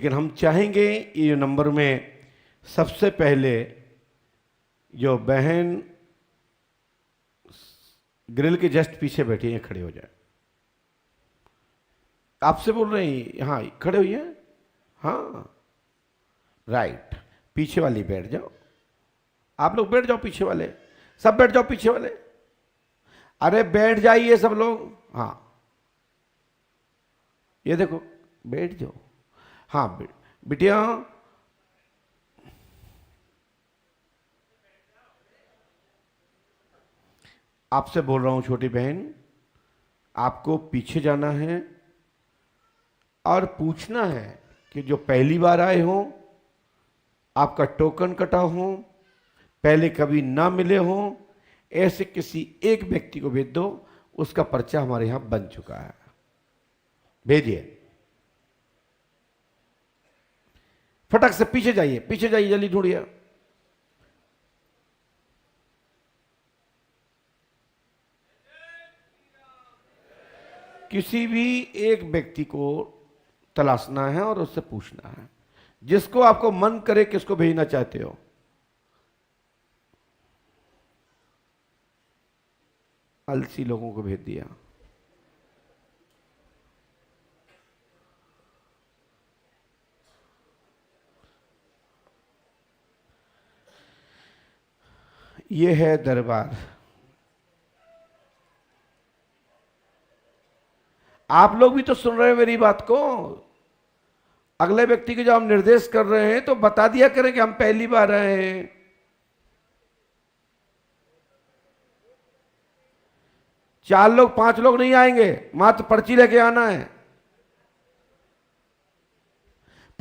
लेकिन हम चाहेंगे ये नंबर में सबसे पहले जो बहन ग्रिल के जस्ट पीछे बैठी हैं खड़े हो जाए। आपसे बोल रहे हैं, हाँ खड़े होइए। हाँ राइट, पीछे वाली बैठ जाओ। आप लोग बैठ जाओ, पीछे वाले सब बैठ जाओ, पीछे वाले अरे बैठ जाइए सब लोग। हाँ ये देखो बैठ जाओ। हाँ बिटिया आपसे बोल रहा हूं छोटी बहन, आपको पीछे जाना है और पूछना है कि जो पहली बार आए हो, आपका टोकन कटा हो, पहले कभी ना मिले हो, ऐसे किसी एक व्यक्ति को भेज दो, उसका पर्चा हमारे यहां बन चुका है। भेजिए, फटक से पीछे जाइए, पीछे जाइए, जल्दी ढूंढिए। किसी भी एक व्यक्ति को तलाशना है और उससे पूछना है, जिसको आपको मन करे किसको भेजना चाहते हो। अलसी लोगों को भेज दिया। ये है दरबार। आप लोग भी तो सुन रहे हैं मेरी बात को। अगले व्यक्ति के जो हम निर्देश कर रहे हैं तो बता दिया करें कि हम पहली बार आए हैं। चार लोग 5 लोग नहीं आएंगे, मात्र पर्ची लेके आना है।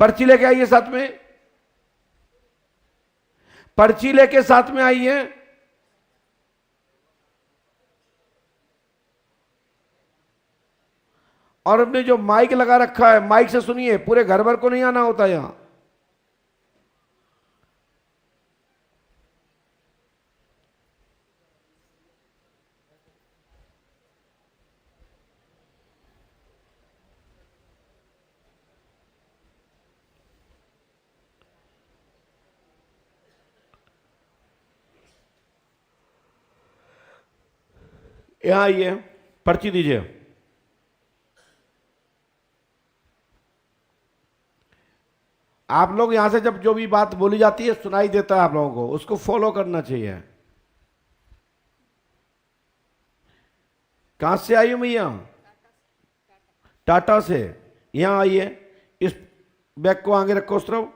पर्ची लेके आइए, साथ में पर्ची लेके साथ में आइए। और हमने जो माइक लगा रखा है, माइक से सुनिए, पूरे घर भर को नहीं आना होता यहां। यहां आइए, पर्ची दीजिए। आप लोग यहां से जब जो भी बात बोली जाती है सुनाई देता है आप लोगों को, उसको फॉलो करना चाहिए। कहां से आई हूं भैया? टाटा से। यहां आइए, इस बैग को आगे रखो, उस तरफ।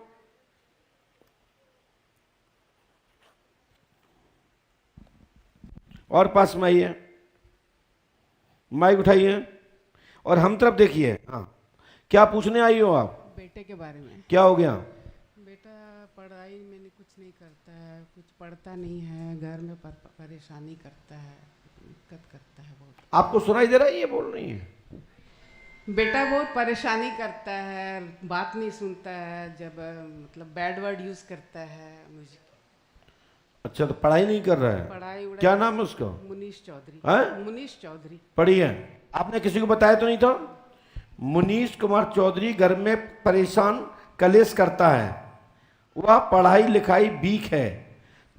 और पास में आइए, माइक उठाइए और हम तरफ देखिए। हाँ, क्या पूछने आई हो आप? बेटे के बारे में। क्या हो गया? बेटा पढ़ाई में कुछ नहीं करता है, कुछ पढ़ता नहीं है, घर में परेशानी करता है, दिक्कत करता है बहुत। आपको सुनाई दे रहा है? ये बोल रही है बेटा बहुत परेशानी करता है, बात नहीं सुनता है, जब मतलब बैड वर्ड यूज करता है मुझे। अच्छा, तो पढ़ाई नहीं कर रहा है? पढ़ाई क्या नाम है उसका? मुनीश चौधरी। है? मुनीश चौधरी। पढ़ी है? आपने किसी को बताया तो नहीं था? मुनीश कुमार चौधरी घर में परेशान कलेश करता है। वह पढ़ाई लिखाई वीक है,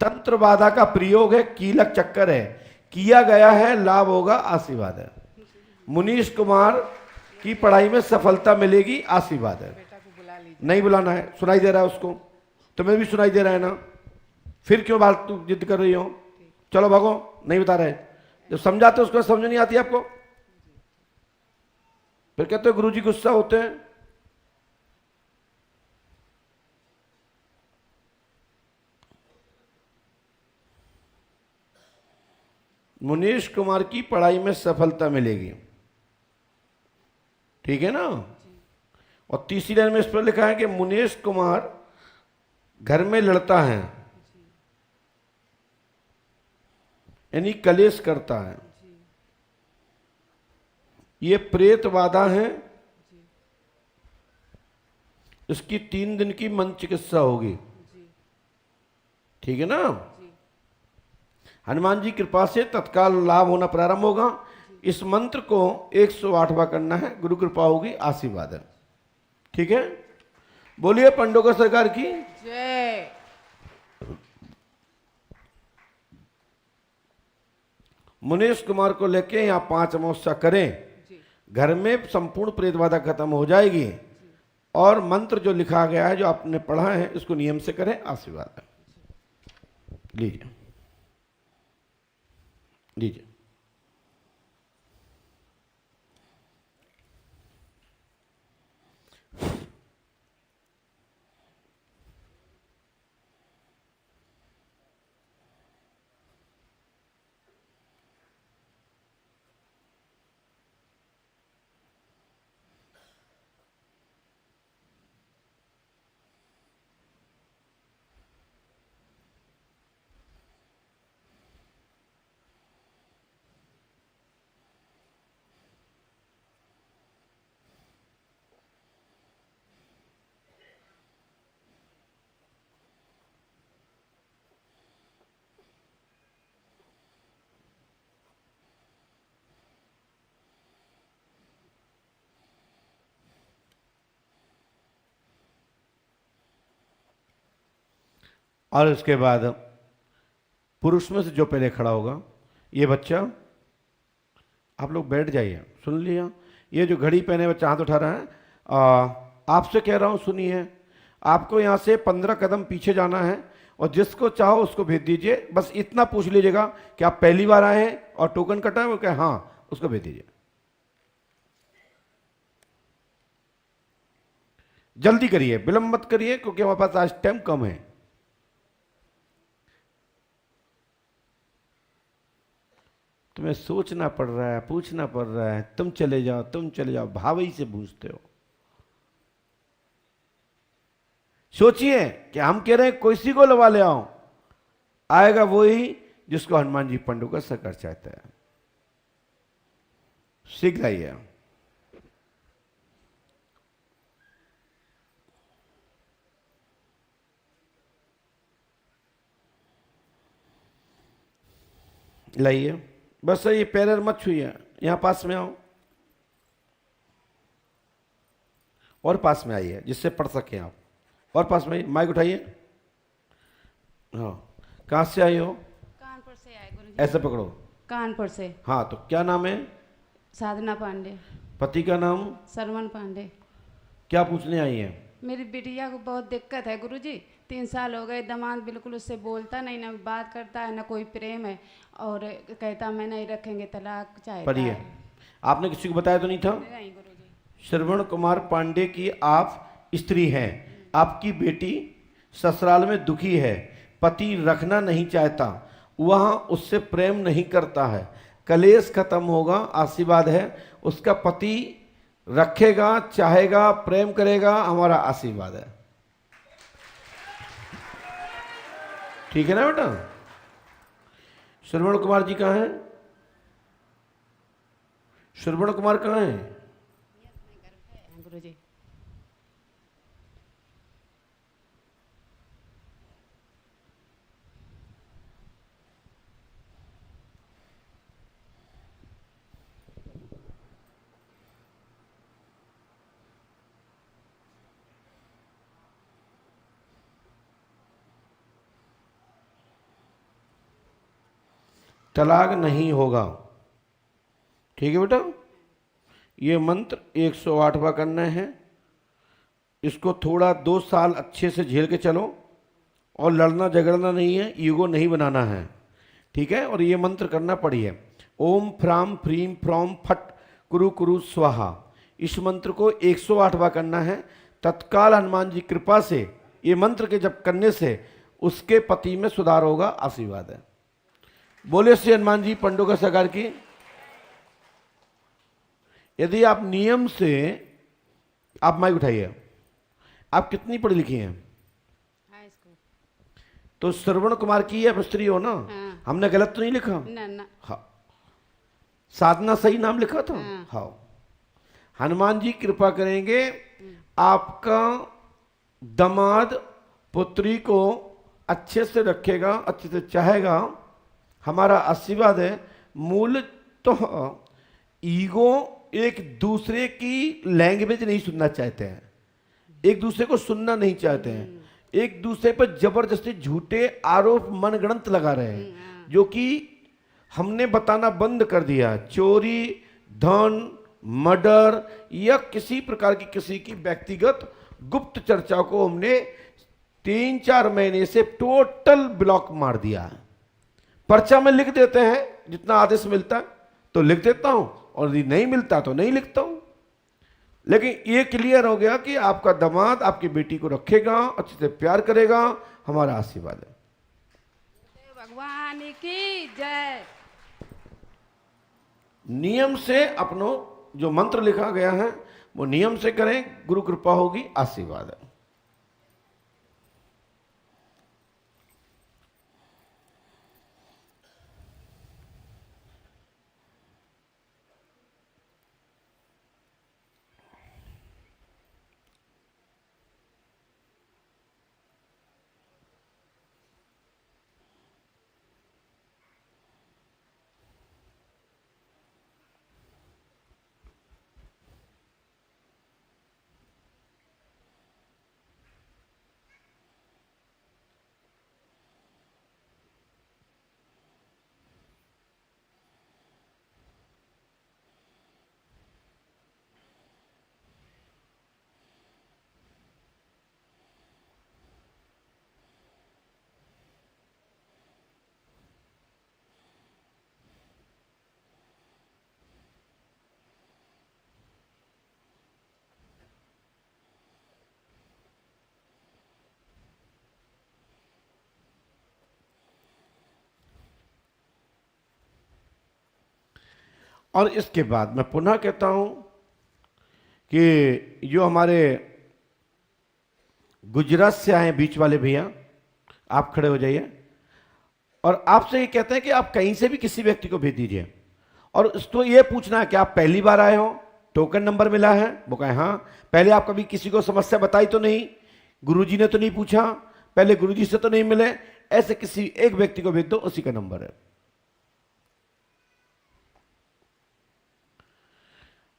तंत्र बाधा का प्रयोग है, कीलक चक्कर है, किया गया है, लाभ होगा, आशीर्वाद है। मुनीश कुमार की पढ़ाई में सफलता मिलेगी, आशीर्वाद है। बेटा को बुला लीजिए। नहीं बुलाना है, सुनाई दे रहा है उसको, तुम्हें भी सुनाई दे रहा है ना, फिर क्यों बात तू जिद कर रही हो? चलो भागो, नहीं बता रहे। जब समझाते उसको समझ नहीं आती आपको, फिर कहते हो गुरुजी गुस्सा होते हैं। मुनीश कुमार की पढ़ाई में सफलता मिलेगी, ठीक है ना? और तीसरी लाइन में इस पर लिखा है कि मुनीश कुमार घर में लड़ता है, यानी कलेश करता है। ये प्रेत बाधा है, इसकी 3 दिन की मन चिकित्सा होगी, ठीक है ना? हनुमान जी कृपा से तत्काल लाभ होना प्रारंभ होगा। इस मंत्र को 108 बार करना है, गुरु कृपा होगी, आशीर्वाद है, ठीक है? बोलिए पंडोकर सरकार की जय। मुनीश कुमार को लेके यहाँ 5 अमावस्या करें, जी घर में संपूर्ण प्रेत बाधा खत्म हो जाएगी। और मंत्र जो लिखा गया है, जो आपने पढ़ा है, इसको नियम से करें, आशीर्वाद है। लीजिए लीजिए। और उसके बाद पुरुष में से जो पहले खड़ा होगा, ये बच्चा, आप लोग बैठ जाइए, सुन लिया। ये जो घड़ी पहने बच्चा हाथ उठा रहा है, आपसे कह रहा हूं, सुनिए। आपको यहाँ से 15 कदम पीछे जाना है और जिसको चाहो उसको भेज दीजिए। बस इतना पूछ लीजिएगा कि आप पहली बार आए हैं और टोकन कटा है, वो कहे हाँ, उसको भेज दीजिए। जल्दी करिए, विलंब मत करिए, क्योंकि हमारे पास आज टाइम कम है। तुम्हें सोचना पड़ रहा है, पूछना पड़ रहा है, तुम चले जाओ, तुम चले जाओ, भावई से पूछते हो। सोचिए कि हम कह रहे हैं कोई सी को लवा ले आओ, आएगा वही जिसको हनुमान जी पंडोकर सरकार चाहते हैं। सीख जाइए। लाइए, बस ये पैर मत छुइए, यहां पास में आओ और पास में आइए, जिससे पढ़ सकें आप। और पास में माइक उठाइए। हाँ, कहाँ से आई हो? कानपुर से आए गुरुजी। ऐसे पकड़ो। कानपुर से। हाँ, तो क्या नाम है? साधना पांडे। पति का नाम? सरमन पांडे। क्या पूछने आई है? मेरी बिटिया को बहुत दिक्कत है गुरुजी। 3 साल हो गए, दामाद बिल्कुल उससे बोलता नहीं, ना बात करता है, ना कोई प्रेम है, और कहता मैं नहीं रखेंगे, तलाक चाहता पढ़िए। है। आपने किसी को बताया तो नहीं था? नहीं गुरुजी। श्रवण कुमार पांडे की आप स्त्री हैं, आपकी बेटी ससुराल में दुखी है, पति रखना नहीं चाहता, वह उससे प्रेम नहीं करता है, कलेश खत्म होगा, आशीर्वाद है। उसका पति रखेगा, चाहेगा, प्रेम करेगा, हमारा आशीर्वाद है। ठीक है ना बेटा? श्रवण कुमार जी कहाँ हैं? श्रवण कुमार कहाँ हैं? गुरुजी। तलाक नहीं होगा। ठीक है बेटा? ये मंत्र 108वां करना है। इसको थोड़ा 2 साल अच्छे से झेल के चलो, और लड़ना झगड़ना नहीं है, ईगो नहीं बनाना है। ठीक है? और ये मंत्र करना पड़िए, ओम फ्राम फ्रीम फ्रॉम फट कुरु कुरु स्वाहा। इस मंत्र को 108वां करना है। तत्काल हनुमान जी कृपा से ये मंत्र के जप करने से उसके पति में सुधार होगा, आशीर्वाद है। बोले श्री हनुमान जी पंडोकर सरकार की। यदि आप नियम से, आप माइक उठाइए, आप कितनी पढ़ी लिखी हैं? High school. तो श्रवण कुमार की आप स्त्री हो ना? हाँ। हमने गलत तो नहीं लिखा? ना ना। हाँ, साधना सही नाम लिखा था। हाँ। हाँ, हनुमान जी कृपा करेंगे, आपका दामाद पुत्री को अच्छे से रखेगा, अच्छे से चाहेगा, हमारा आशीर्वाद है। मूल तो ईगो, एक दूसरे की लैंग्वेज नहीं सुनना चाहते हैं, एक दूसरे को सुनना नहीं चाहते हैं, एक दूसरे पर जबरदस्ती झूठे आरोप मनगढ़ंत लगा रहे हैं, जो कि हमने बताना बंद कर दिया। चोरी, धन, मर्डर या किसी प्रकार की किसी की व्यक्तिगत गुप्त चर्चा को हमने 3-4 महीने से टोटल ब्लॉक मार दिया है। पर्चा में लिख देते हैं, जितना आदेश मिलता है तो लिख देता हूं, और यदि नहीं मिलता तो नहीं लिखता हूं। लेकिन ये क्लियर हो गया कि आपका दामाद आपकी बेटी को रखेगा, अच्छे से प्यार करेगा, हमारा आशीर्वाद है। भगवान की जय। नियम से अपनो जो मंत्र लिखा गया है वो नियम से करें, गुरु कृपा होगी, आशीर्वाद है। और इसके बाद मैं पुनः कहता हूं कि जो हमारे गुजरात से आए बीच वाले भैया, आप खड़े हो जाइए, और आपसे ये कहते हैं कि आप कहीं से भी किसी व्यक्ति को भेज दीजिए, और उसको ये पूछना है कि आप पहली बार आए हो, टोकन नंबर मिला है? वो कहे हाँ। पहले आप कभी किसी को समस्या बताई तो नहीं, गुरुजी ने तो नहीं पूछा, पहले गुरुजी से तो नहीं मिले? ऐसे किसी एक व्यक्ति को भेज दो, उसी का नंबर है।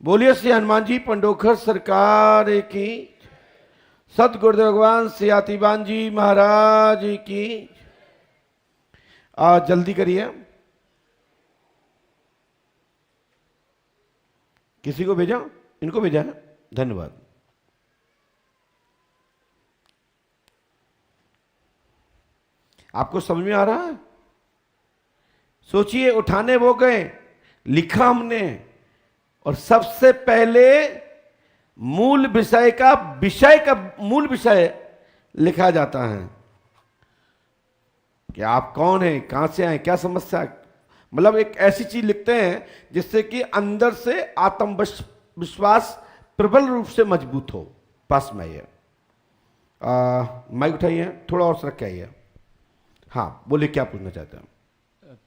बोलिए श्री हनुमान जी पंडोखर सरकार की, सत गुरुदेव भगवान श्री आतिबान जी महाराज की। जल्दी करिए, किसी को भेजा? इनको भेजा है, धन्यवाद। आपको समझ में आ रहा है? सोचिए, उठाने वो गए, लिखा हमने, और सबसे पहले मूल विषय का मूल विषय लिखा जाता है कि आप कौन हैं, कहां से आए, क्या समस्या है। मतलब एक ऐसी चीज लिखते हैं जिससे कि अंदर से आत्मविश्वास प्रबल रूप से मजबूत हो। पास में आइए, माइक उठाइए, थोड़ा और सरक के आइए। हाँ बोलिए, क्या पूछना चाहते हैं?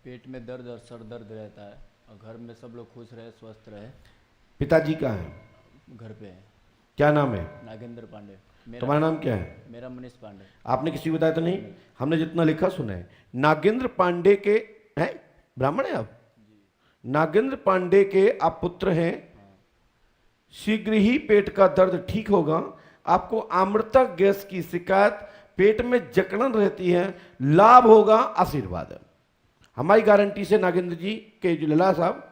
पेट में दर्द और सर दर्द रहता है, और घर में सब लोग खुश रहे, स्वस्थ रहे। पिताजी कहाँ हैं? घर पे है। क्या नाम है? नागेंद्र पांडे। तुम्हारा नाम क्या है? मेरा मनीष पांडे। आपने किसी को बताया तो नहीं? हमने जितना लिखा सुना है। नागेंद्र पांडे के हैं, ब्राह्मण है आप? नागेंद्र पांडे के आप पुत्र हैं। शीघ्र ही पेट का दर्द ठीक होगा। आपको आम्रता गैस की शिकायत, पेट में जकड़न रहती है, लाभ होगा, आशीर्वाद है हमारी गारंटी से। नागेंद्र जी के जो लला साहब,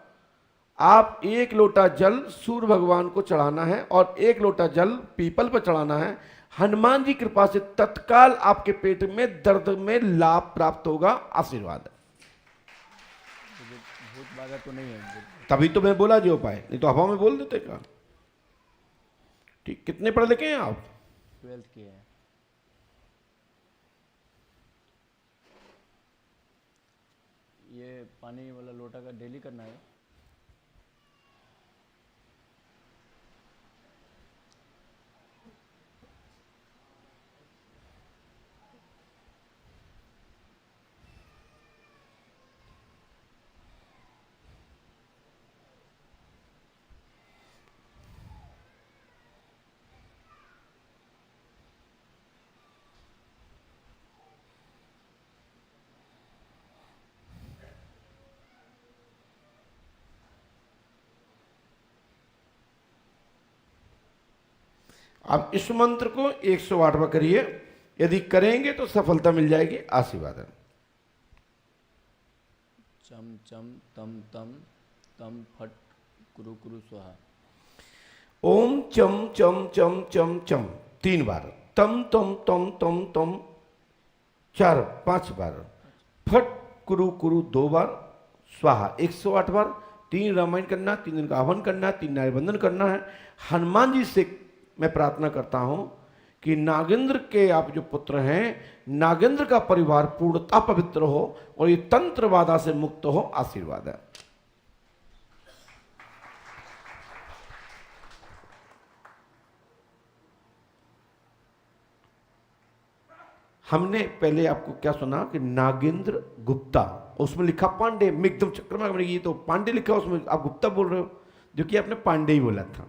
आप 1 लोटा जल सूर्य भगवान को चढ़ाना है और 1 लोटा जल पीपल पर चढ़ाना है। हनुमान जी कृपा से तत्काल आपके पेट में दर्द में लाभ प्राप्त होगा, आशीर्वाद है। भूत बाधा तो नहीं है? तभी तो मैं बोला जो उपाय, नहीं तो हवा में बोल देते का। ठीक, कितने पढ़े लिखे हैं आप? 12th की है। ये पानी वाला लोटा का डेली करना है? अब इस मंत्र को 108 बार करिए, यदि करेंगे तो सफलता मिल जाएगी। आशीर्वाद है। चम चम तम तम तम फट कुरु कुरु स्वाहा। ओम चम चम चम चम चम 3 बार, तम तम तम तम तम 5 बार, फट कुरु कुरु 2 बार, स्वाहा 108 बार। 3 रामायण करना, 3 दिन का हवन करना, 3 नारीबंधन करना है। हनुमान जी से मैं प्रार्थना करता हूं कि नागेंद्र के आप जो पुत्र हैं, नागेंद्र का परिवार पूर्णतः पवित्र हो और ये तंत्र बाधा से मुक्त हो। आशीर्वाद है। हमने पहले आपको क्या सुना कि नागेंद्र गुप्ता, उसमें लिखा पांडे, मैं एकदम चक्कर में, ये तो पांडे लिखा, उसमें आप गुप्ता बोल रहे हो, जो कि आपने पांडे ही बोला था,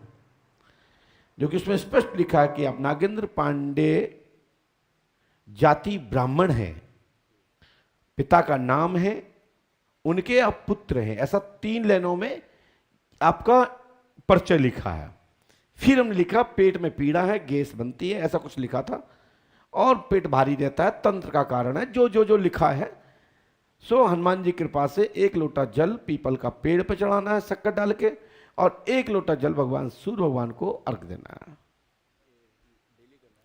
जो कि उसमें स्पष्ट लिखा है कि आप नागेंद्र पांडे जाति ब्राह्मण हैं, पिता का नाम है, उनके आप पुत्र हैं। ऐसा 3 लाइनों में आपका परिचय लिखा है। फिर हमने लिखा पेट में पीड़ा है, गैस बनती है, ऐसा कुछ लिखा था, और पेट भारी रहता है, तंत्र का कारण है, जो लिखा है। सो हनुमान जी की कृपा से 1 लोटा जल पीपल का पेड़ पर चढ़ाना है शक्कर डाल के, और 1 लोटा जल भगवान सूर्य भगवान को अर्घ देना है।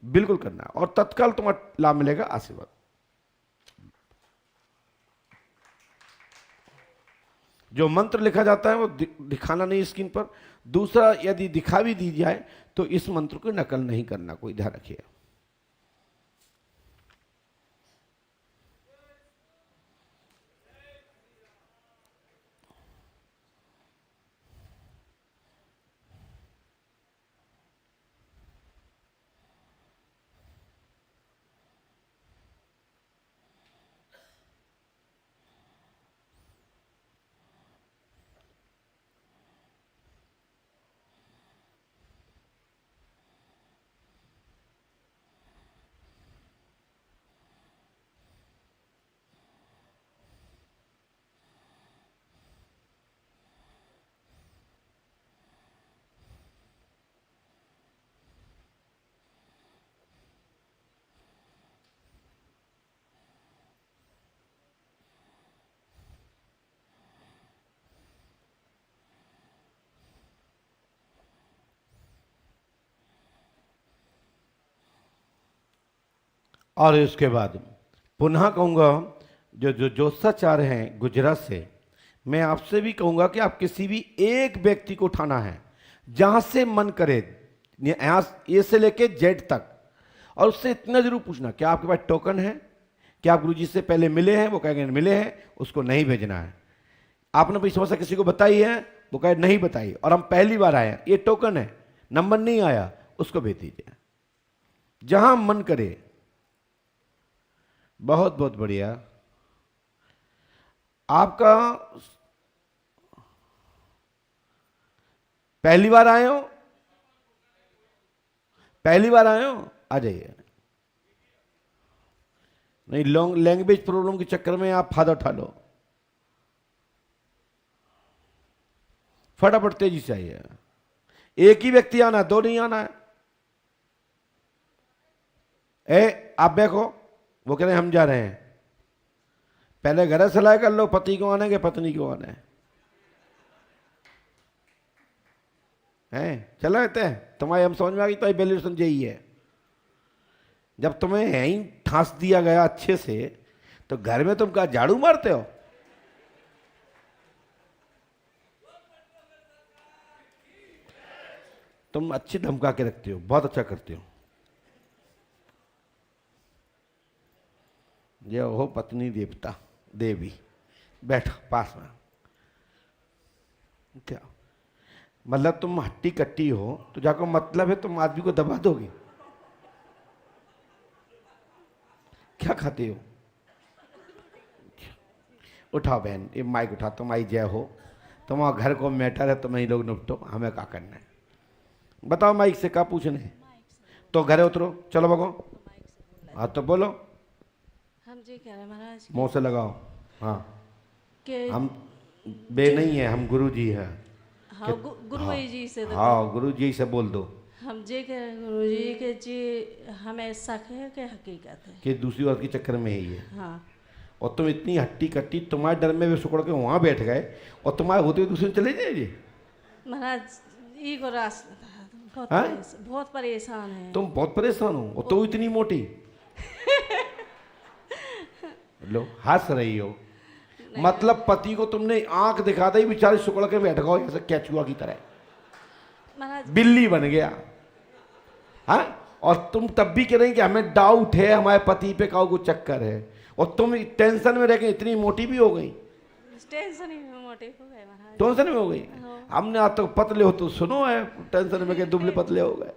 बिल्कुल करना है, और तत्काल तुम्हारा लाभ मिलेगा। आशीर्वाद। जो मंत्र लिखा जाता है वो दिखाना नहीं स्क्रीन पर। दूसरा, यदि दिखा भी दी जाए तो इस मंत्र को नकल नहीं करना, कोई ध्यान रखिए। और इसके बाद पुनः कहूँगा, जो ज्योतिषाचार्य हैं गुजरात से, मैं आपसे भी कहूँगा कि आप किसी भी एक व्यक्ति को उठाना है जहाँ से मन करे, यहाँ ए से लेके जेड तक, और उससे इतना जरूर पूछना क्या आपके पास टोकन है, क्या आप गुरुजी से पहले मिले हैं, वो कहेंगे मिले हैं, उसको नहीं भेजना है। आपने कोई समस्या किसी को बताई है, वो कहे नहीं बताई, और हम पहली बार आए हैं, ये टोकन है, नंबर नहीं आया, उसको भेज दीजिए जहां मन करे। बहुत बहुत बढ़िया। आपका पहली बार आए हो, पहली बार आए हो, आ जाइए। नहीं, लॉन्ग लैंग्वेज प्रॉब्लम के चक्कर में आप फायदा उठा लो, फटाफट तेजी से आइए। एक ही व्यक्ति आना है, 2 नहीं आना है। आप देखो, वो कह रहे हैं हम जा रहे हैं, पहले घर सलाह कर लो, पति को आने के पत्नी को आने हैं। चला रहते हैं तुम्हारे, हम समझ में आ गई, तो वैल्यूएशन यही है। जब तुम्हें यहीं ठांस दिया गया अच्छे से, तो घर में तुम क्या झाड़ू मारते हो? तुम अच्छी धमका के रखते हो, बहुत अच्छा करते हो। ये हो पत्नी देवता देवी, बैठो पास में। क्या मतलब तुम हट्टी कट्टी हो तो जाको मतलब है तुम आदमी को दबा दोगे? क्या खाते हो? उठाओ बहन, ये माइक उठा, तुम्हारी जय हो, तुम्हारा घर को मैटर है, तुम्हें लोग निपटो, हमें क्या करना है बताओ। माइक से क्या पूछने है? तो घरे उतरो, चलो भगो। हाँ तो बोलो। हम जी कह रहे महाराज मुंह से लगाओ। हाँ कि हम बे नहीं है, हम गुरु जी हैं। हाँ गुरु जी से हाँ गुरु जी से बोल दो। हम जी कह रहे गुरु जी के जी हमें शक है कि हकीकत है। कि दूसरी औरत के चक्कर में ही है। हाँ और तुम इतनी हट्टी कट्टी, तुम्हारे डर में वे सुकड़ के वहाँ बैठ गए और तुम्हारे होते हुए दूसरे चले जाएंगे। महाराज ई को रास्ता बहुत हाँ? बहुत परेशान है। तुम बहुत परेशान हो और तो इतनी मोटी। लो हंस रही हो, मतलब पति को तुमने आंख दिखा दी, बेचारे सुकड़ के बैठ गए ऐसे कैचुआ की तरह, महाराज बिल्ली बन गया। हाँ, और तुम तब भी कह रहे हैं कि हमें डाउट है, हमारे पति पे काऊ को चक्कर है, और तुम टेंशन में रह के इतनी मोटी भी हो गई। टेंशन ही में मोटे हो गए महाराज। टेंशन में हो गई। हमने आज तक पतले हो तो सुनो है, टेंशन में के दुबले पतले हो गए।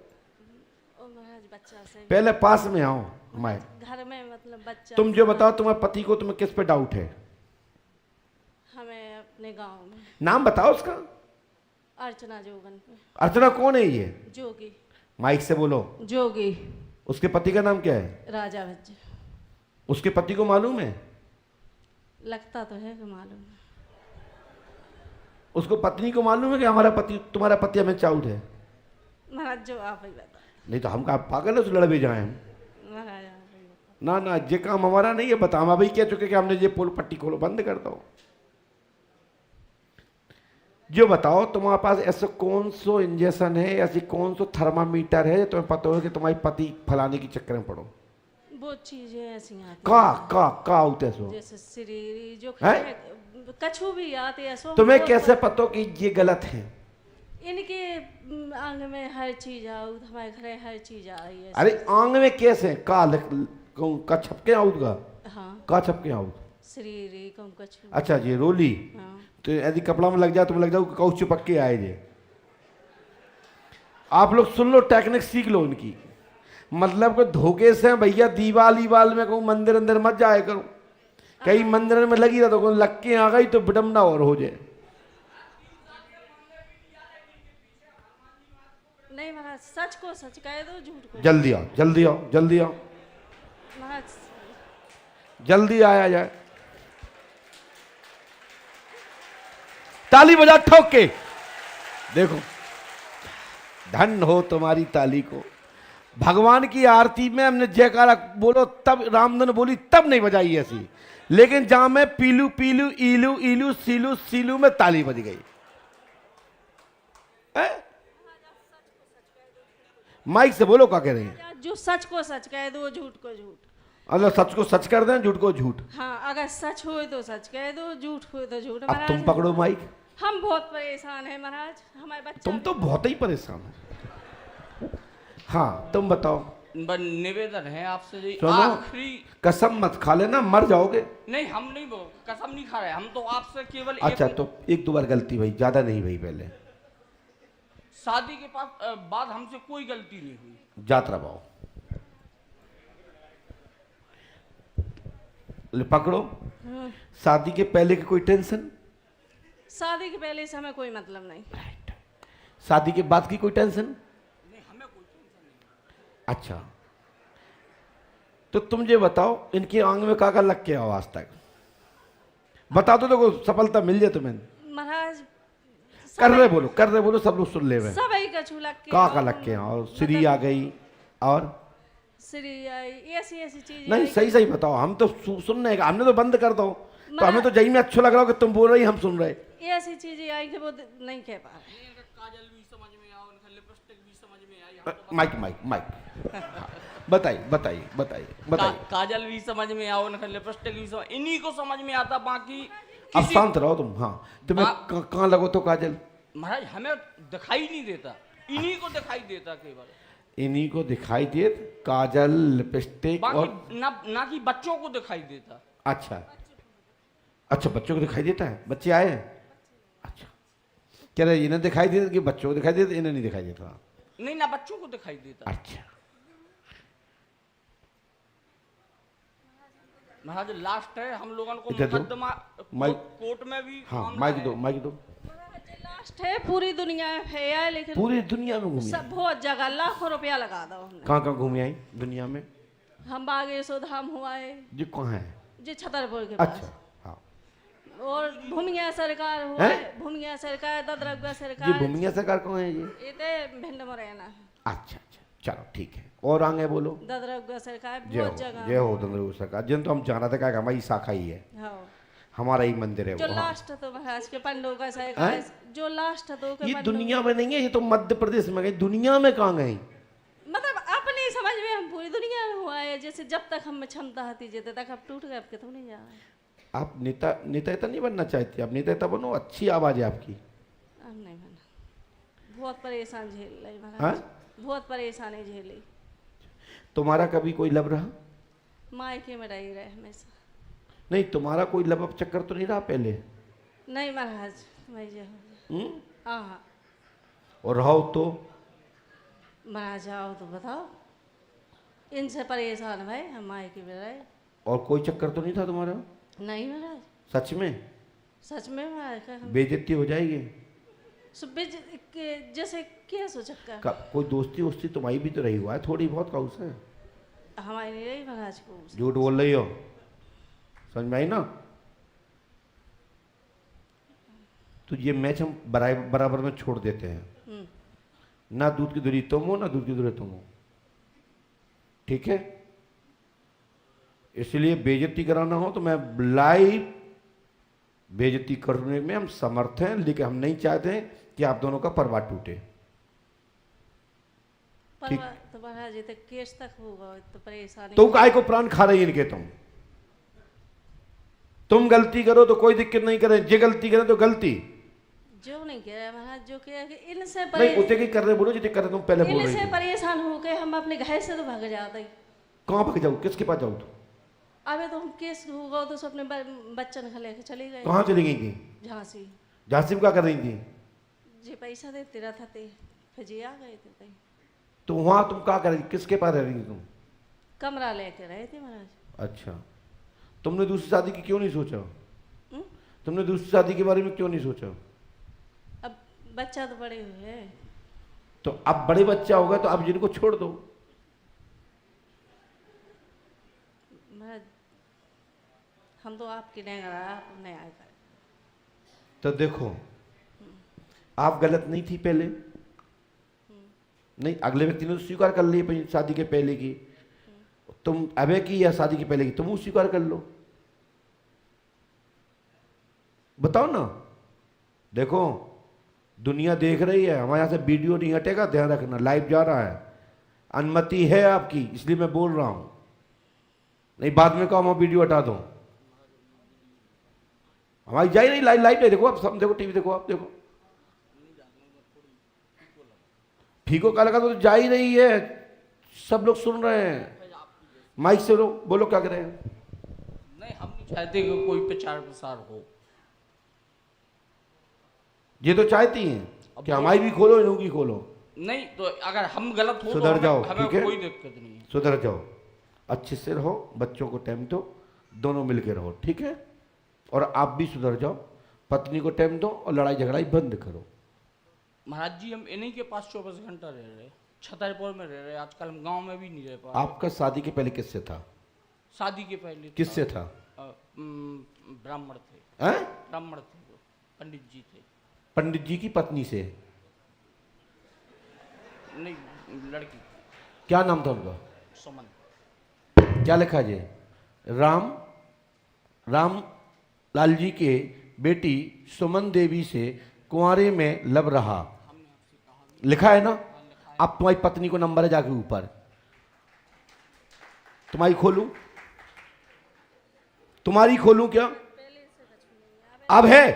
ओ महाराज बच्चा से पहले पास में आओ हमारे। घर में मतलब बच्चा। तुम जो बताओ, तुम्हारे पति को तुम्हें किस पे डाउट है? हमें अपने गांव में नाम बताओ उसका। अर्चना जोगन पे। अर्चना कौन है ये? जोगी। माइक से बोलो। जोगी उसके पति का नाम क्या है? राजा भज्ज। उसके पति को मालूम है? लगता तो है कि मालूम है। उसको पत्नी को मालूम है कि हमारा पति, तुम्हारा पति हमें चाउट है? महाराज जो आप ही बता। नहीं तो हम कहा पागल है, उस लड़ भी जाए हम। महाराज आप ही बता। ना ना, ये काम हमारा नहीं है, बता। हम अभी कह चुके कि हमने ये पोल पट्टी खोलो, बंद कर दो। जो बताओ, तुम्हारे पास ऐसा कौन सो इंजेक्शन है, ऐसी कौन सो थर्मामीटर है तुम्हें पता हो कि तुम्हारी पति फलाने के चक्कर में पड़ो? वो चीजें ऐसी आती का होते सो? जैसे शरीर जो हैं? कछु भी आते हैं सो। तुम्हें कैसे पता हो कि ये गलत है? इनके आंग में हर चीज आओ, हमारे घर में हर चीज आ रही है। अरे आंग में कैसे का छपके आउट का? हाँ का छपके आउट? शरीर कम कछु। अच्छा जी, रोली। हाँ तो यदि कपड़ा में लग जाए, तुम लग जाओ कौ चिपक के आए जे। आप लोग सुन लो, टेक्निक सीख लो उनकी। मतलब को धोखे से भैया दीवाल में कहूँ मंदिर अंदर मत जाए करो, कई मंदिर में लगी रहा तो लग के आ गई तो विडम्बना और हो जाए। नहीं महाराज, सच को सच कह दो, झूठ को। जल्दी आओ, जल्दी आओ, जल्दी आओ, महाराज जल्दी आया जाए। ताली बजा ठोक के देखो, धन हो तुम्हारी ताली को। भगवान की आरती में हमने जयकारा बोलो तब, रामधन बोली तब नहीं बजाई ऐसी, लेकिन जहां में पीलू पीलू ईलू ईलू सीलू सीलू में ताली बज गई। माइक से बोलो, क्या कह रहे हैं? जो सच को सच कह दो, झूठ को झूठ। अगर सच को सच कर दें, झूठ को झूठ। हाँ, अगर सच हो तो सच कह दो, झूठ हो तो झूठ। अब तुम पकड़ो माइक। हम बहुत परेशान हैं महाराज, हमारे बच्चा। तुम तो बहुत ही परेशान हो। हाँ तुम बताओ। निवेदन है आपसे जी, सुनो, आखिरी कसम मत खा लेना, मर जाओगे। नहीं, हम नहीं कसम नहीं खा रहे, हम तो आपसे केवल अच्छा तो एक दो बार गलती भाई, ज्यादा नहीं भाई। पहले शादी के बाद हमसे कोई गलती नहीं हुई। यात्रा पाओ, ले पकड़ो। शादी के पहले की कोई टेंशन? शादी के पहले से हमें कोई मतलब नहीं। शादी के बाद की कोई टेंशन? अच्छा तो तुम ये बताओ, इनके आंग में का लग के आओ आज तक? बता दो तो सफलता मिल जाए तुम्हें। महाराज कर रहे बोलो, कर रहे बोलो, सब लोग सुन ले। सब ही कछु लग के का लग के आओ? श्री आ गई और श्री आई, ऐसी ऐसी चीज नहीं, सही सही बताओ। हम तो सुन रहे हैं, हमने तो बंद कर दो, तो हमें तो जही में अच्छा लग रहा हो कि तुम बोल रही, हम सुन रहे। ऐसी चीजें आई कि वो नहीं कह पा रहे। काजल भी समझ में आओ, लिपस्टिक भी समझ में आई। माइक माइक माइक, हाँ, बताइए बताइए बताइए बताइए। काजल भी समझ में आओ, लिपस्टिक भी समझ, इन्हीं को समझ में आता, बाकी अब शांत रहो तुम। हाँ तुम्हें कहाँ लगो तो काजल? महाराज हमें दिखाई नहीं देता, इन्हीं को दिखाई देता केवल। इन्हीं को दिखाई दे काजल, लिपस्टिक बाकी और ना कि बच्चों को दिखाई देता। अच्छा अच्छा, बच्चों को दिखाई देता है? बच्चे आए हैं? अच्छा, कह रहे इन्हें दिखाई देता कि बच्चों को दिखाई देता? इन्हें नहीं दिखाई देता? नहीं ना, बच्चों को दिखाई देता। अच्छा महाराज लास्ट है, हम लोगों को इधर दो। मुकदमा माइक- कोर्ट में भी हाँ, मामला माइक है। दो, माइक दो। लास्ट है, पूरी दुनिया में है, लेकिन पूरी दुनिया में घूमी? सब बहुत जगह लाखों रुपया लगा दो हमने। कहाँ कहाँ घूमी आई दुनिया में? हम बागेश्वर धाम हुआ है, जी कहाँ है? जी छतरपुर के पास। अच्छा हाँ, और भूमिया सरकार हुआ है, भूमिया सरकार, ददरगवा ये सरकार। भूमिया सरकार कौन है ये? ये तो भिंड मुरैना है। अच्छा अच्छा, चलो ठीक है। और आगे बोलो। ददरउगा सरकार जय बहुत हो, जगह। जय हो दंद्र सरकार। जिन तो हम जाना था क्या हमारी शाखा ही है, हाँ हमारा ही मंदिर है जो वो। हाँ। लास्ट है तो महाराज के पंडों का हैं? सरकार, जो लास्ट है तो के ये पंडों- दुनिया में नहीं है, ये तो मध्य प्रदेश में गई, दुनिया में कहाँ गई? मतलब अपनी समझ में हम पूरी दुनिया में हुआ है। जैसे जब तक हम में क्षमता होती जेते तक अब टूट गए, अब के तो नहीं जा रहे। आप नेता नेता नहीं बनना चाहती? आप नेता बनो, अच्छी आवाज है आपकी। अब नहीं बना, बहुत परेशान झेल रही हाँ? महाराज, बहुत परेशानी झेली। तुम्हारा कभी कोई लब रहा? मायके में रही रहे हमेशा। नहीं, तुम्हारा कोई लब अब चक्कर तो नहीं रहा पहले? नहीं महाराज, मैं जे हो हम्म? हाँ हाँ और रहो तो? महाराज आओ तो बताओ, इनसे परेशान भाई हम मायके में रहे। और कोई चक्कर तो नहीं था तुम्हारा? नहीं महाराज, सच में? सच में महाराज का हम बेइज्जती हो जाएगी। जैसे क्या सो चक्कर कोई दोस्ती वोस्ती तुम्हारी भी तो रही हुआ है थोड़ी बहुत, का उसे हमारी नहीं रही महाराज को। झूठ बोल रही हो, समझ में आई ना? तो ये मैच हम बराबर में छोड़ देते हैं। ना दूध की दूरी तुम हो, ना दूध की दूरी तुम हो, ठीक है? इसलिए बेइज्जती कराना हो तो मैं लाइव बेइज्जती करने में हम समर्थ हैं, लेकिन हम नहीं चाहते हैं कि आप दोनों का परिवार टूटे। ठीक। तो महाराज जी तक केस तक होगा तो परेशानी। तो काय को प्राण खा रही इनके? तुम गलती करो तो कोई दिक्कत नहीं करे, जे गलती करे तो गलती जो नहीं कह रहे महाराज, जो कह रहे कि इनसे नहीं उसे की कर रहे बोलो, जिसे कर रहे तुम पहले बोल रही इनसे थी। परेशान होके हम अपने घर से तो भाग जाते। कहाँ भाग जाओ, किसके पास जाओ? तो अबे तो हम केस होगा तो सब अपने बच्चन को लेके चले गए कहाँ चली गई थी? झांसी। झांसी में क्या कर रही थी? जे पैसा देते रहता थे फिर जी आ गए थे तई। तो वहां तुम क्या कर रही, किसके पास रह रही थी तुम? कमरा लेके रहे थे महाराज। अच्छा, तुमने दूसरी शादी की क्यों नहीं सोचा? हम्म? तुमने दूसरी शादी के बारे में क्यों नहीं सोचा? अब बच्चा तो बड़े हुए हैं। तो अब बड़े बच्चा होगा तो अब जिनको छोड़ दो। महाराज हम तो आपकी नहीं करा, आप नहीं आए कर। तो देखो, आप गलत नहीं थी पहले, नहीं अगले व्यक्ति ने तो स्वीकार कर लिया अपनी शादी के पहले की, तुम अबे की या शादी के पहले की, तुम स्वीकार कर लो। बताओ ना। देखो दुनिया देख रही है, हमारे यहाँ से वीडियो नहीं हटेगा, ध्यान रखना, लाइव जा रहा है, अनुमति है आपकी, इसलिए मैं बोल रहा हूं, नहीं बाद में कहो मैं वीडियो हटा दूं। हमारी जाए नहीं, लाइव लाइव नहीं, देखो आप सब देखो, टीवी देखो, आप देखो। फीको का लगा तो जा ही रही है, सब लोग सुन रहे हैं, माइक से लोग बोलो क्या कर रहे हैं। नहीं, हम नहीं चाहते कि कोई प्रचार प्रसार हो। ये तो चाहती हैं कि हमारी भी खोलो, इन्हों की खोलो। नहीं तो अगर हम गलत हो सुधर तो जाओ, हमें ठीक है? कोई दिक्कत नहीं है। सुधर जाओ, अच्छे से रहो, बच्चों को टाइम दो, दोनों मिलके रहो, ठीक है? और आप भी सुधर जाओ, पत्नी को टाइम दो और लड़ाई झगड़ाई बंद करो। महाराज जी हम इन्हीं के पास 24 घंटा रह रहे, छतरपुर में रह रहे, आजकल हम गांव में भी नहीं रह पा रहे। आपका शादी के पहले किससे था? शादी के पहले किससे था? ब्राह्मण थे। हैं? ब्राह्मण थे वो, पंडित जी थे। पंडित जी की पत्नी से? नहीं, लड़की। क्या नाम था उनका? सुमन। क्या लिखा है? राम लाल जी के बेटी सुमन देवी से कुंवारे में लब रहा, लिखा है ना? अब तुम्हारी पत्नी को नंबर है जाके ऊपर, तुम्हारी खोलूं? तुम्हारी खोलूं क्या? अब है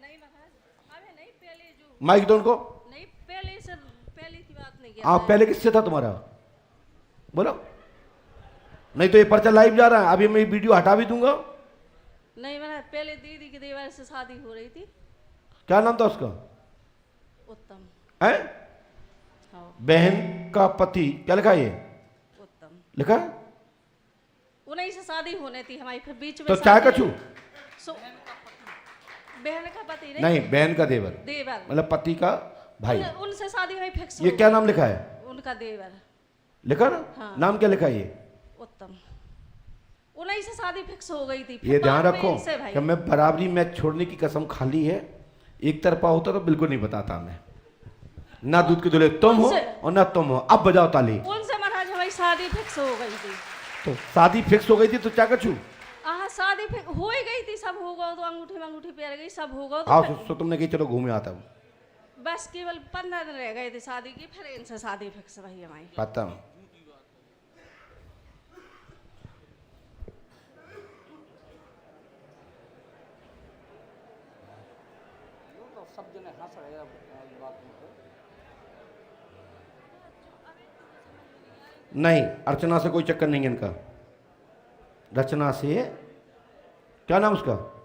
नहीं महाराज, अबे नहीं पहले जो माइक दो उनको। नहीं पहले से पहले की बात नहीं किया। आप पहले किससे था तुम्हारा? बोलो, नहीं तो ये पर्चा लाइव जा रहा है, अभी मैं वीडियो हटा भी दूंगा। नहीं महाराज, पहले दीदी की देवर से शादी हो रही थी। क्या नाम था उसका? उत्तम। है? हाँ बहन का पति, क्या लिखा है ये? उत्तम। लिखा है? उन्हीं से शादी होने थी हमारी, फिर बीच में तो चाय का शादी- छू? बहन का पति नहीं, बहन का देवर, देवर, मतलब पति का भाई। उनसे शादी हुई फिक्स। ये क्या नाम लिखा है? उनका देवर। लिखा ना? हाँ। नाम क्या लिखा है ये? उत्तम। उन्हीं से शादी फिक्स हो गई थी। फिर ये ध्यान बाद में रखो इनसे भाई। कि मैं बराबरी मैच छोड़ने की कसम खा ली है, एक तरफा होता तो बिल्कुल नहीं बताता मैं, ना दूध के दूल्हे तुम हो उनसे- और ना तुम हो। अब बजाओ ताली। उनसे महाराज हमारी शादी फिक्स हो गई थी। तो शादी फिक्स हो गई थी तो क्या कछू? हाँ शादी फिक्स हो ही गई थी, सब हो गया तो अंगूठी मंगूठी पहन गई, सब हो गया हाँ तो तो तुमने कही चलो घूमे आता हूँ। बस केवल 15 दिन रह गए थे शादी की, फिर इनसे शादी फिक्स रही हमारी। पता तो सब जने हंस रहे हैं इस बात में। नहीं, अर्चना से कोई चक्कर नहीं है इनका। रचना से, क्या नाम उसका,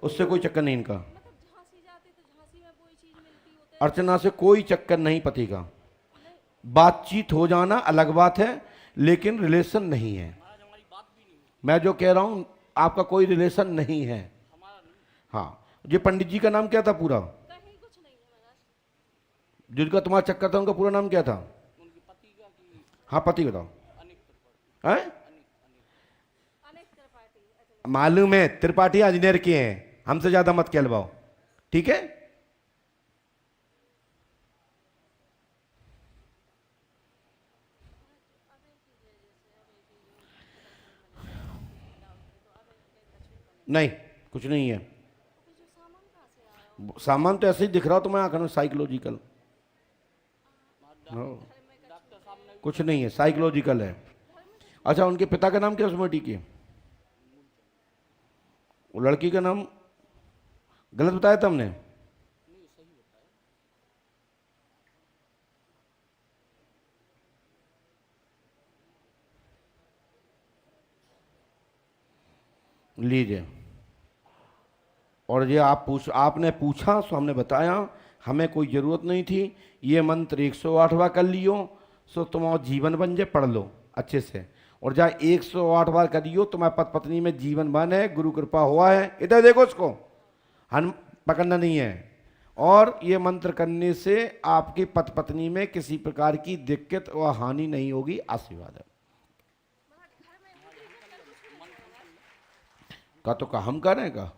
उससे कोई चक्कर नहीं इनका। झांसी जाते तो झांसी में कोई चीज मिलती होती अर्चना से कोई चक्कर नहीं पति का। बातचीत हो जाना अलग बात है, लेकिन रिलेशन नहीं है। मैं जो कह रहा हूं आपका कोई रिलेशन नहीं है। हाँ, ये पंडित जी का नाम क्या था पूरा, कहीं कुछ नहीं है महाराज। जिनका तुम्हारा चक्कर था उनका पूरा नाम क्या था? हाँ पति बताओ। हैं? अनेक त्रिपाठी। मालूम है, त्रिपाठी इंजीनियर के हैं, हमसे ज्यादा मत कहलवाओ, ठीक है? नहीं, कुछ नहीं है। सामान तो ऐसे ही दिख रहा हो तुम्हें आंखों में, साइकोलॉजिकल। कुछ नहीं है, साइकोलॉजिकल है। अच्छा, उनके पिता का नाम क्या, उसमें टीके वो लड़की का नाम गलत बताया था हमने? लीजिए, और ये आपने पूछा सो हमने बताया, हमें कोई ज़रूरत नहीं थी। ये मंत्र 108वां कर लियो सो तुम्हारा जीवन बन जाए, पढ़ लो अच्छे से। और जहाँ 108 बार करियो तुम्हारे पति पत्नी में जीवन बन है, गुरु कृपा हुआ है। इधर देखो, उसको हन पकड़ना नहीं है। और ये मंत्र करने से आपकी पति पत्नी में किसी प्रकार की दिक्कत और हानि नहीं होगी। आशीर्वाद है का तो का हम कर रहे हैं का,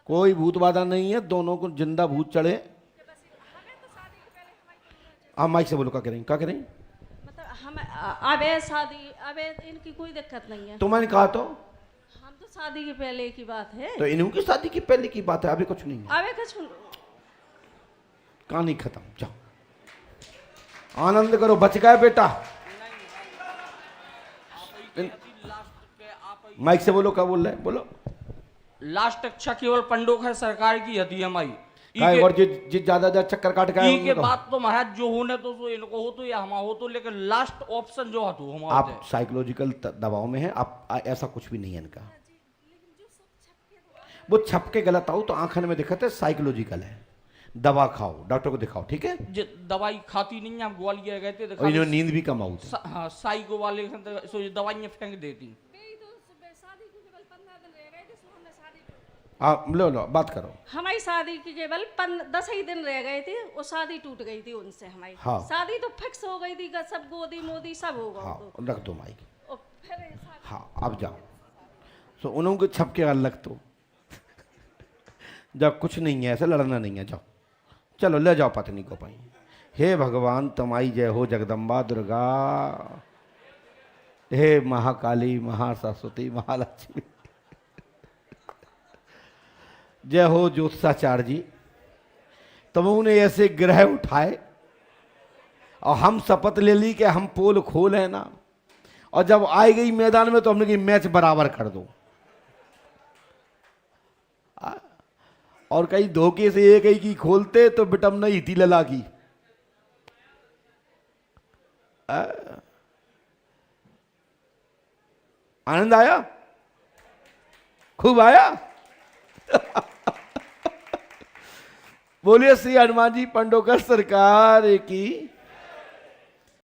कोई भूत बाधा नहीं है, दोनों को जिंदा भूत चढ़े। आप माइक से बोलो, क्या करेंगे, क्या करेंगे? मतलब हम अब शादी, अब इनकी कोई दिक्कत नहीं है। तो मैंने कहा तो हम तो शादी के पहले की बात है। तो इन्हों की शादी की पहले की बात है, अभी कुछ नहीं है। अबे कुछ कहानी खत्म, जाओ आनंद करो, बच गए बेटा। माइक से बोलो, क्या बोल रहे हैं, बोलो। लास्ट अच्छा केवल पंडों है सरकार की हती हमारी। काय और जिस ज्यादा चक्कर काट के गए बात तो महाराज जो होने तो इनको हो तो या हमारा हो तो, लेकिन लास्ट ऑप्शन जो हतो हमारा आप साइकोलॉजिकल दबाव में हैं। आप ऐसा कुछ भी नहीं है इनका। वो छपके गलत आओ तो आंखन में दिखते, साइकोलॉजिकल है। दवा खाओ, डॉक्टर को दिखाओ, ठीक है? दवाई खाती नहीं है, हम ग्वालियर गए थे, और इन्होंने नींद भी कम आओ। हाँ, साइको वाले सो दवाइयाँ फेंक देती। आप लो बात करो। हमारी शादी की केवल 10 ही दिन रह गए थे, वो शादी टूट गई थी उनसे हमारी। हाँ। शादी तो फिक्स हो गई थी, सब गोदी मोदी सब हो गया। हाँ, तो रख दो माइक। और फिर शादी- हाँ, अब जाओ। सो उन्हों के छपके अलग तो जब कुछ नहीं है, ऐसे लड़ना नहीं है। जाओ, चलो ले जाओ पत्नी को पाई। हे भगवान तुम्हारी जय हो, जगदम्बा दुर्गा, हे महाकाली, महासरस्वती, महालक्ष्मी, जय हो ज्योतिषाचार्य जी। तुमने ऐसे ग्रह उठाए और हम शपथ ले ली कि हम पोल खोल है ना, और जब आई गई मैदान में तो हमने की मैच बराबर कर दो। और कहीं धोखे से एक ही की खोलते तो बिटम नहीं थी लला की। आनंद आया, खूब आया। बोलिए श्री हनुमान जी पंडोकर सरकार की।